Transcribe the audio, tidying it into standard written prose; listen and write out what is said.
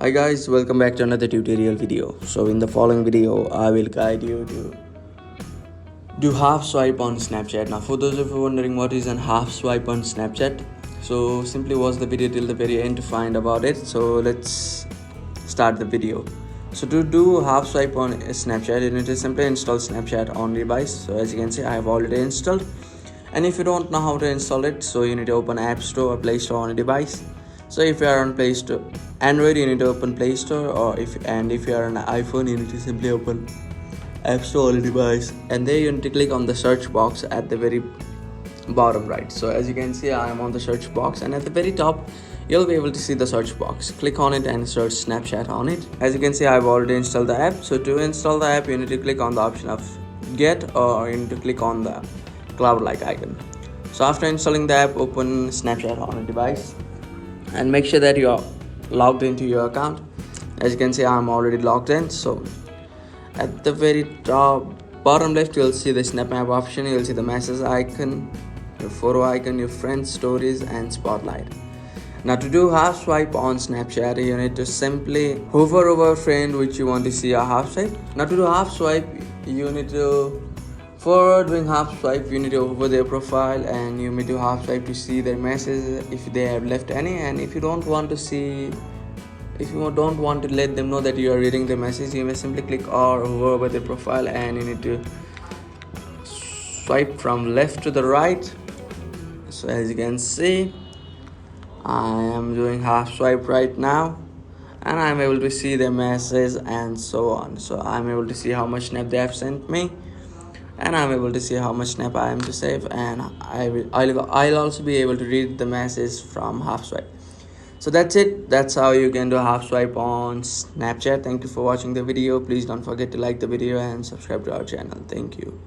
Hi guys, welcome back to another tutorial video. So in the following video, I will guide you to do half swipe on Snapchat. Now for those of you wondering what is a half swipe on Snapchat, so simply watch the video till the very end to find about it. So let's start the video. So to do half swipe on Snapchat, you need to simply install Snapchat on device. So as you can see, I have already installed. And if you don't know how to install it, so you need to open App Store or Play Store on a device. So if you are on Play Store Android, you need to open Play Store, or if you are on iPhone, you need to simply open App Store on a device, and there you need to click on the search box at the very bottom right. So as you can see, I am on the search box, and at the very top you'll be able to see the search box. Click on it and search Snapchat on it. As you can see, I've already installed the app. So to install the app, you need to click on the option of get, or you need to click on the cloud like icon. So after installing the app, open Snapchat on a device and make sure that you are logged into your account. As you can see, I'm already logged in. So at the very top bottom left, you'll see the Snap Map option. You'll see the message icon, your photo icon, your friends, stories, and spotlight. Now to do half swipe on Snapchat, you need to simply hover over a friend which you want to see a half swipe. Now to do half swipe, you need to, for doing half swipe, you need to hover their profile and you need to half swipe to see their message if they have left any. And if you don't want to let them know that you are reading the message, you may simply click or hover over their profile and you need to swipe from left to the right. So as you can see, I am doing half swipe right now, and I'm able to see their message and so on. So I'm able to see how much snap they have sent me, and I'm able to see how much snap I am to save, and I'll also be able to read the message from half swipe. So that's it. That's how you can do half swipe on Snapchat. Thank you for watching the video. Please don't forget to like the video and subscribe to our channel. Thank you.